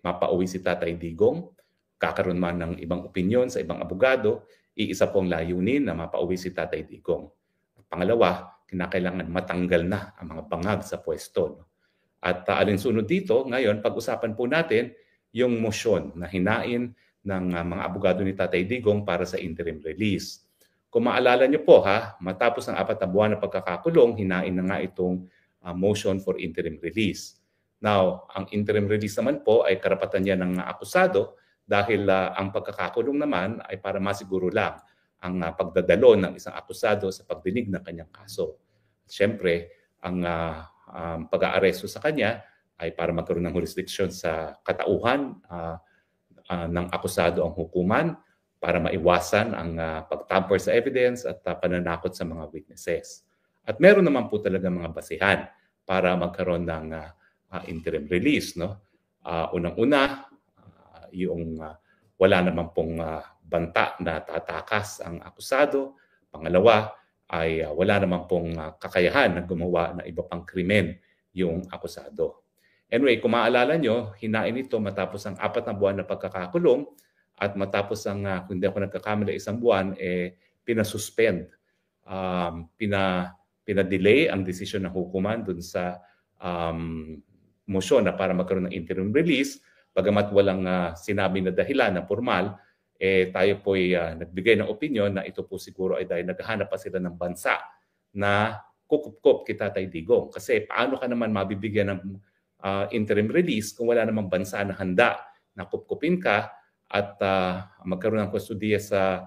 mapauwi si Tatay Digong, kakaroon man ng ibang opinyon sa ibang abogado, iisa pong layunin na mapauwi si Tatay Digong. Pangalawa, kinakailangan matanggal na ang mga bangag sa pwesto. At alinsunod dito, ngayon, pag-usapan po natin yung motion na hinain ng mga abogado ni Tatay Digong para sa interim release. Kung maalala niyo po matapos ang 4 na buwan na pagkakakulong, hinain na nga itong motion for interim release. Now, ang interim release naman po ay karapatan niya ng akusado dahil ang pagkakakulong naman ay para masiguro lang ang pagdadalo ng isang akusado sa pagdinig ng kanyang kaso. Siyempre, ang pag-aaresto sa kanya ay para magkaroon ng jurisdiction sa katauhan ng akusado ang hukuman para maiwasan ang pagtamper sa evidence at pananakot sa mga witnesses. At meron naman po talaga mga basihan para magkaroon ng interim release. Unang-una, yung wala naman pong banta na tatakas ang akusado. Pangalawa, ay wala naman pong kakayahan na gumawa ng iba pang krimen yung akusado. Anyway, kung maaalala nyo, hinain ito matapos ang 4 na buwan na pagkakakulong at matapos ang, kung hindi ako nagkakamali, 1 buwan, pinasuspend. Pinadelay ang desisyon ng hukuman dun sa motion na para magkaroon ng interim release. Bagamat walang sinabi na dahilan na formal, tayo po ay nagbigay ng opinion na ito po siguro ay dahil naghahanap pa sila ng bansa na kukup-kup kay Tatay Digong. Kasi paano ka naman mabibigyan ng interim release kung wala namang bansa na handa na kupkupin ka at magkaroon ng kustudiya sa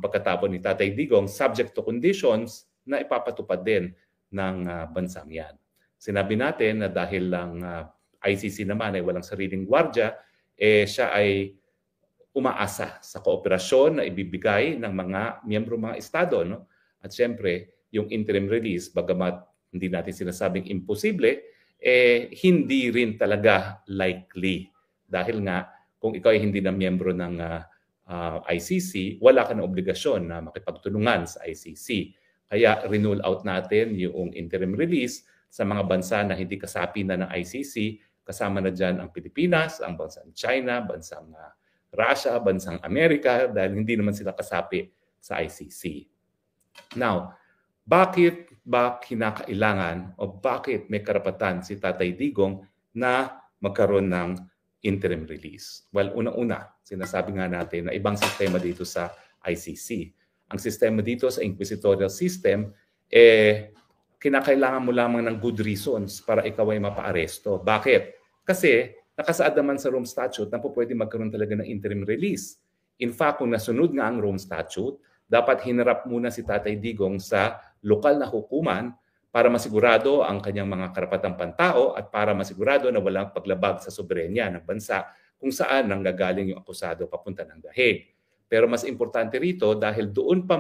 pagkatapon ni Tatay Digong subject to conditions na ipapatupad din ng bansang yan. Sinabi natin na dahil lang ICC naman ay walang sariling gwardya, siya ay umaasa sa kooperasyon na ibibigay ng mga miyembro mga estado. At siyempre, yung interim release, bagamat hindi natin sinasabing imposible, hindi rin talaga likely. Dahil nga, kung ikaw ay hindi na miyembro ng ICC, wala ka na obligasyon na makipagtulungan sa ICC. Kaya renule out natin yung interim release sa mga bansa na hindi kasapi na ng ICC. Kasama na dyan ang Pilipinas, ang bansang China, bansang Russia, bansang Amerika, dahil hindi naman sila kasapi sa ICC. Now, bakit ba kinakailangan o bakit may karapatan si Tatay Digong na magkaroon ng interim release? Well, una-una, sinasabi nga natin na ibang sistema dito sa ICC. Ang sistema dito sa inquisitorial system, kinakailangan mo lamang ng good reasons para ikaw ay mapa-aresto. Bakit? Kasi nakasaad naman sa Rome Statute na po pwede magkaroon talaga ng interim release. In fact, kung nasunod nga ang Rome Statute, dapat hinarap muna si Tatay Digong sa lokal na hukuman para masigurado ang kanyang mga karapatang pantao at para masigurado na walang paglabag sa soberenya ng bansa kung saan nanggagaling yung akusado papunta ng The Hague. Pero mas importante rito dahil doon pa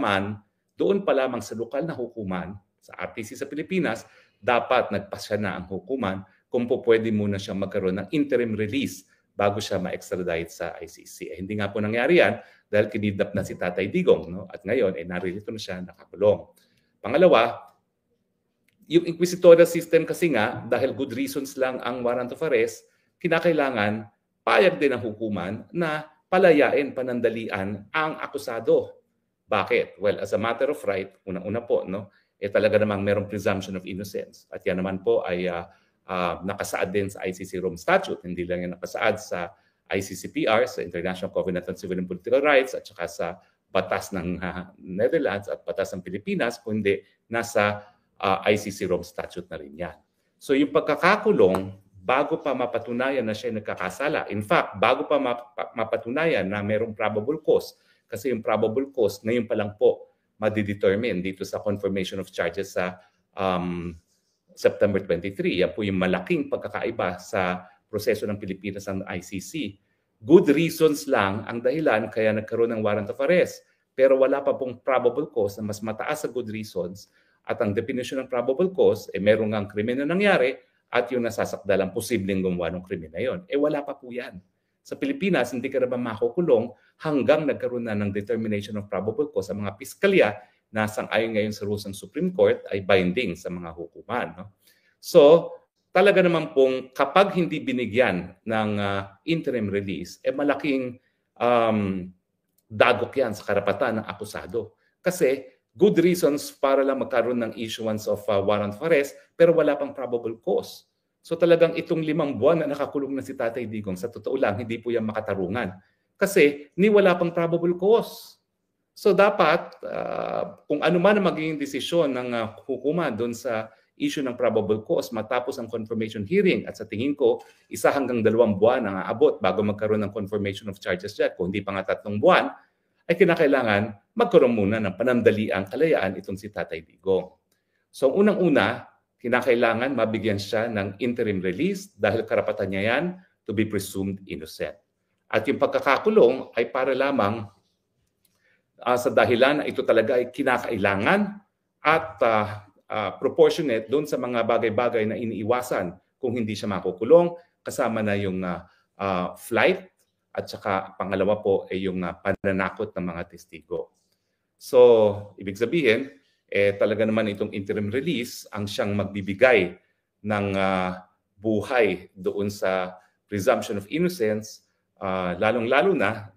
lamang sa lokal na hukuman, sa RTC sa Pilipinas, dapat nagpasya na ang hukuman kung po pwede muna siyang magkaroon ng interim release bago siya ma-extradite sa ICC. Hindi nga po nangyari yan dahil kinidnap na si Tatay Digong. At ngayon, naririto na siya, nakakulong. Pangalawa, yung inquisitorial system kasi nga, dahil good reasons lang ang warrant of arrest, kinakailangan payag din ang hukuman na palayain, panandalian ang akusado. Bakit? Well, as a matter of right, unang-una po, talaga namang merong presumption of innocence. At yan naman po ay nakasaad din sa ICC Rome Statute. Hindi lang yan nakasaad sa ICCPR, sa International Covenant on Civil and Political Rights, at saka sa batas ng Netherlands at batas ng Pilipinas, kundi nasa ICC Rome Statute na rin yan. So yung pagkakakulong, bago pa mapatunayan na siya nagkakasala, in fact, bago pa mapatunayan na merong probable cause, kasi yung probable cause, ngayon pa lang po madidetermine dito sa confirmation of charges sa September 23. Yan po yung malaking pagkakaiba sa proseso ng Pilipinas ng ICC. Good reasons lang ang dahilan kaya nagkaroon ng warrant of arrest. Pero wala pa pong probable cause na mas mataas sa good reasons. At ang definition ng probable cause, meron nga ang krimen na nangyari at yung nasasakdalang posibleng gumawa ng krimen na yun. Wala pa po yan. Sa Pilipinas, hindi ka na ba makukulong hanggang nagkaroon na ng determination of probable cause sa mga piskalya na sang-ayon ngayon sa rules ng Supreme Court ay binding sa mga hukuman. So, talaga naman pong kapag hindi binigyan ng interim release, malaking dagok yan sa karapatan ng akusado. Kasi good reasons para lang magkaroon ng issuance of warrant of arrest pero wala pang probable cause. So talagang itong 5 buwan na nakakulong na si Tatay Digong, sa totoo lang, hindi po yan makatarungan. Kasi ni wala pang probable cause. So dapat, kung ano man ang magiging desisyon ng hukuman doon sa issue ng probable cause matapos ang confirmation hearing, at sa tingin ko, 1 hanggang 2 buwan ang aabot bago magkaroon ng confirmation of charges dyan. Kung hindi pa nga 3 buwan, ay kinakailangan magkaroon muna ng panandaliang kalayaan itong si Tatay Digong. So unang-una, kinakailangan mabigyan siya ng interim release dahil karapatan niya yan to be presumed innocent. At yung pagkakakulong ay para lamang sa dahilan na ito talaga ay kinakailangan at proportionate doon sa mga bagay-bagay na iniiwasan kung hindi siya makukulong, kasama na yung flight at saka pangalawa po ay yung pananakot ng mga testigo. So, ibig sabihin, talaga naman itong interim release ang siyang magbibigay ng buhay doon sa presumption of innocence, lalong-lalo na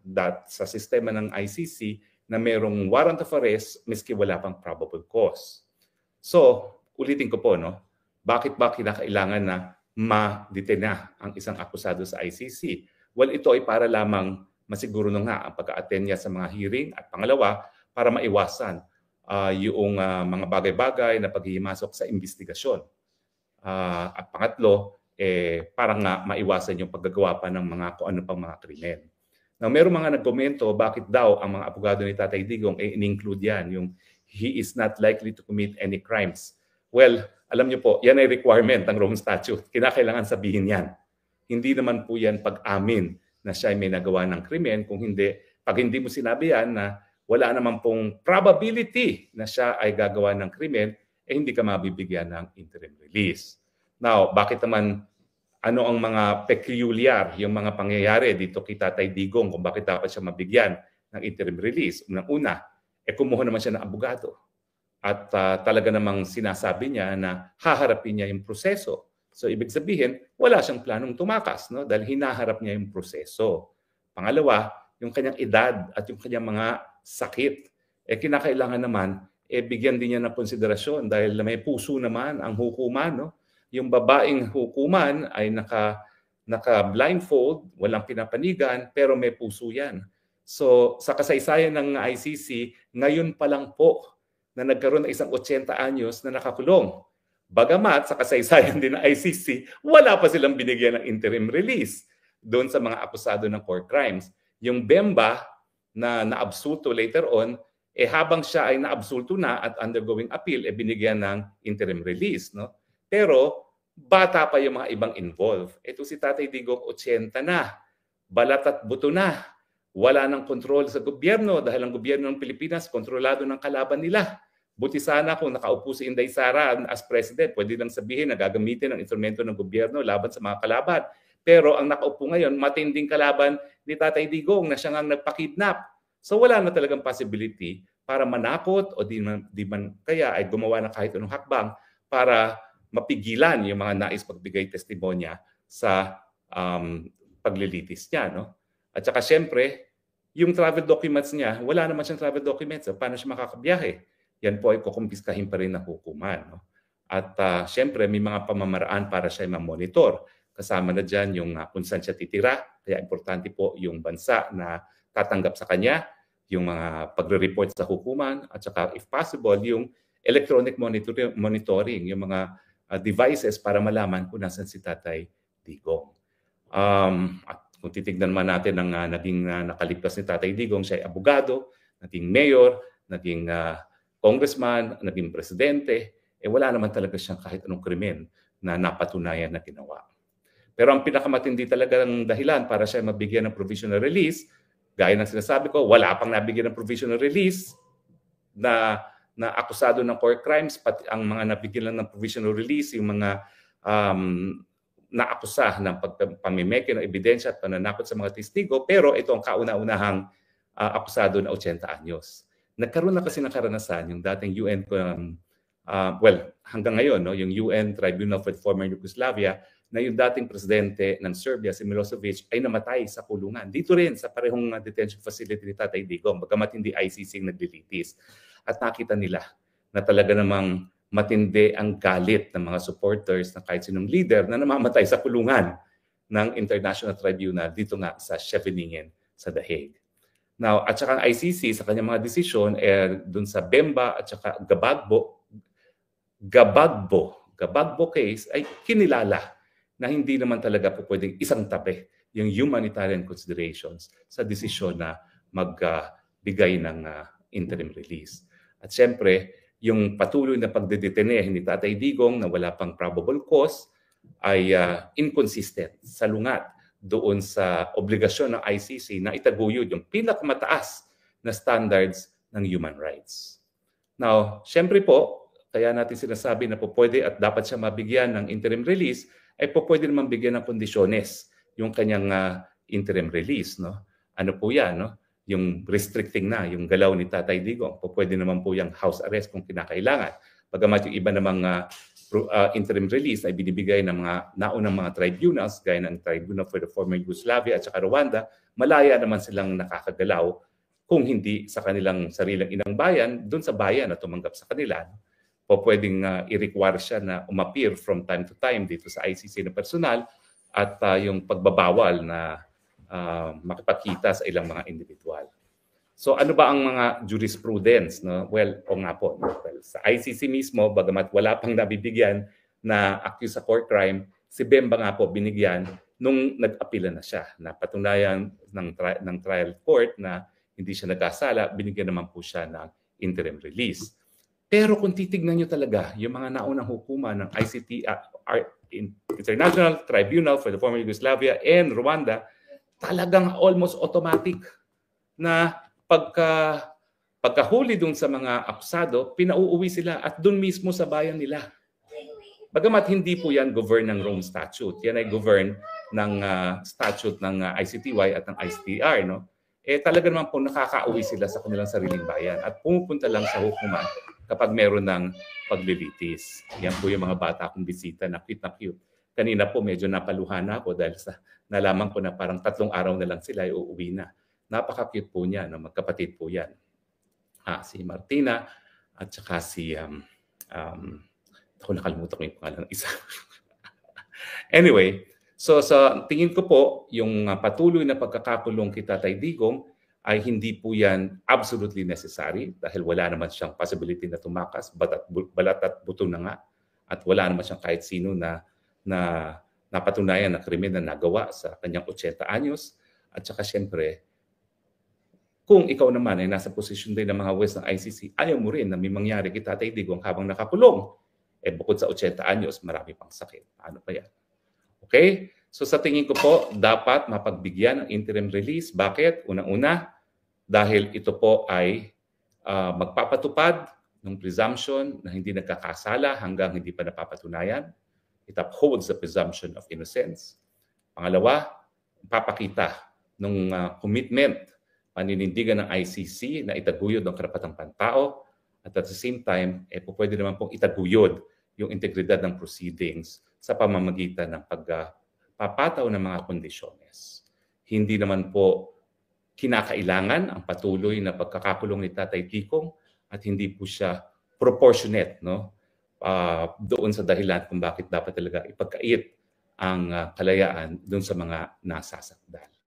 sa sistema ng ICC na mayroong warrant of arrest miski wala pang probable cause. So, ulitin ko po, no? Bakit ba kinakailangan na ma-detain na ang isang akusado sa ICC? Well, ito ay para lamang masiguro na nga ang pag-a-attend niya sa mga hearing, at pangalawa, para maiwasan yung mga bagay-bagay na paghihimasok sa investigasyon. At pangatlo, para nga maiwasan yung paggagawa pa ng mga kung ano pang mga krimen. Now, merong mga nagkomento bakit daw ang mga abogado ni Tatay Digong in-include yan, yung he is not likely to commit any crimes. Well, alam niyo po, yan ay requirement ng Rome Statute. Kinakailangan sabihin yan. Hindi naman po yan pag-amin na siya ay may nagawa ng krimen. Kung hindi, pag hindi mo sinabi yan na wala naman pong probability na siya ay gagawa ng krimen, hindi ka mabibigyan ng interim release. Now, bakit naman, ano ang mga peculiar, yung mga pangyayari dito kay Tatay Digong kung bakit dapat siya mabigyan ng interim release? Unang-una, kumuha naman siya ng abogado. At talaga namang sinasabi niya na haharapin niya yung proseso. So ibig sabihin, wala siyang planong tumakas, no? Dahil hinaharap niya yung proseso. Pangalawa, yung kanyang edad at yung kanyang mga sakit. Kinakailangan naman, bigyan din niya ng konsiderasyon dahil may puso naman ang hukuman, no? Yung babaeng hukuman ay naka-blindfold, walang pinapanigan, pero may puso yan. So sa kasaysayan ng ICC, ngayon pa lang po na nagkaroon ng isang 80 anyos na nakakulong. Bagamat sa kasaysayan din ng ICC, wala pa silang binigyan ng interim release doon sa mga akusado ng core crimes. Yung Bemba na naabsulto later on, habang siya ay naabsulto na at undergoing appeal, binigyan ng interim release. No? Pero bata pa yung mga ibang involved. Ito si Tatay Digong, 80 na, balat at buto na. Wala nang kontrol sa gobyerno dahil ang gobyerno ng Pilipinas kontrolado ng kalaban nila. Buti sana kung nakaupo si Inday Sara as president, pwede lang sabihin na gagamitin ang instrumento ng gobyerno laban sa mga kalaban. Pero ang nakaupo ngayon, matinding kalaban ni Tatay Digong na siya ngang nagpa-kidnap. So wala na talagang possibility para manakot o di man kaya ay gumawa na kahit anong hakbang para mapigilan yung mga nais pagbigay testimonya sa paglilitis niya. No? At saka siyempre, yung travel documents niya, wala naman siyang travel documents. So paano siya makakabiyahe? Yan po ay kukumpiskahin pa rin ng hukuman. No? At siyempre, may mga pamamaraan para siya ma-monitor. Kasama na dyan yung kung saan siya titira. Kaya importante po yung bansa na tatanggap sa kanya, yung mga pagre-report sa hukuman, at saka if possible, yung electronic monitoring, yung mga devices para malaman kung nasan si Tatay Digong. At kung titignan man natin ang naging nakaligtas ni Tatay Digong, siya ay abogado, naging mayor, naging congressman, naging presidente, wala naman talaga siyang kahit anong krimen na napatunayan na ginawa. Pero ang pinakamatindi talaga ng dahilan para siya mabigyan ng provisional release, gaya ng sinasabi ko, wala pang nabigyan ng provisional release na akusado ng core crimes, pati ang mga nabigyan lang ng provisional release, yung mga naakusa ng pagpamimeke ng ebidensya at pananakot sa mga testigo, pero ito ang kauna-unahang akusado na 80 anyos. Nagkaroon na kasi ng karanasan yung dating UN hanggang ngayon, no, yung UN Tribunal for the Former Yugoslavia, na yung dating presidente ng Serbia, si Milosevic, ay namatay sa kulungan. Dito rin sa parehong detention facility ni Tatay Digong, bagamat hindi ICC ang naglilitis. At nakita nila na talaga namang matindi ang galit ng mga supporters ng kahit sinong leader na namamatay sa kulungan ng International Tribunal dito nga sa Scheveningen sa The Hague. Now, at saka ang ICC sa kanyang mga desisyon dun sa Bemba at saka Gabagbo case ay kinilala na hindi naman talaga po pwedeng isang tabi yung humanitarian considerations sa desisyon na magbigay ng interim release. At siyempre, yung patuloy na pagdedetene ni Tatay Digong na wala pang probable cause ay inconsistent, salungat doon sa obligasyon ng ICC na itaguyod yung pinakamataas na standards ng human rights. Now, siyempre po, kaya natin sinasabi na po pwede at dapat siya mabigyan ng interim release, ay po pwede naman bigyan ng kondisyones yung kanyang interim release. No? Ano po yan? No? Yung restricting na, yung galaw ni Tatay Digong. Po pwede naman po yung house arrest kung kinakailangan. Bagamat yung iba namang interim release ay binibigay ng mga naunang mga tribunals, gaya ng Tribunal for the Former Yugoslavia at saka Rwanda, malaya naman silang nakakagalaw kung hindi sa kanilang sariling inang bayan, doon sa bayan na tumanggap sa kanila. Po pwedeng i-require siya na umappear from time to time dito sa ICC na personal at yung pagbabawal na makipagkita sa ilang mga individual. So ano ba ang mga jurisprudence? No? Well, o nga po, well, sa ICC mismo, bagamat wala pang nabibigyan na accused sa court crime, si Bemba nga po binigyan nung nag-apila na siya, na patunayan ng trial court na hindi siya nagkasala, binigyan naman po siya ng interim release. Pero kung titignan nyo talaga yung mga naunang hukuman ng International Tribunal for the Former Yugoslavia and Rwanda, talagang almost automatic na pagkahuli dun sa mga akusado, pinauuwi sila at dun mismo sa bayan nila. Bagamat hindi po yan govern ng Rome Statute. Yan ay govern ng statute ng ICTY at ng ICTR. No? Talaga naman po nakakauwi sila sa kanilang sariling bayan at pumupunta lang sa hukuman kapag meron ng paglilitis. Yan po yung mga bata kong bisita na cute na cute. Kanina po medyo napaluhan na ako dahil nalaman ko na parang 3 araw na lang sila ay uuwi na. Napaka-cute po niya, no? Magkapatid po yan. Si Martina at saka si, ako nakalimutan ko yung pangalan ng isa. Anyway, so sa tingin ko po, yung patuloy na pagkakakulong kay Tatay Digong ay hindi po yan absolutely necessary dahil wala naman siyang possibility na tumakas, balat at buto na nga. At wala naman siyang kahit sino na napatunayan na krimen na nagawa sa kanyang 80 anyos. At saka siyempre, kung ikaw naman ay nasa posisyon din ng mga West ng ICC, ayaw mo rin na may mangyari kay Tatay Digong habang nakakulong. Bukod sa 80 anyos, marami pang sakit. Ano pa yan? Okay? So sa tingin ko po, dapat mapagbigyan ng interim release. Bakit? Unang-una, dahil ito po ay magpapatupad ng presumption na hindi nagkakasala hanggang hindi pa napapatunayan. It upholds the presumption of innocence. Pangalawa, papakita ng commitment, paninindigan ng ICC na itaguyod ang karapatang pantao at the same time, pwede naman pong itaguyod yung integridad ng proceedings sa pamamagitan ng pagpapataw ng mga kondisyones. Hindi naman po kinakailangan ang patuloy na pagkakakulong ni Tatay Digong at hindi po siya proportionate, no? Doon sa dahilan kung bakit dapat talaga ipagkait ang kalayaan doon sa mga nasasaktan.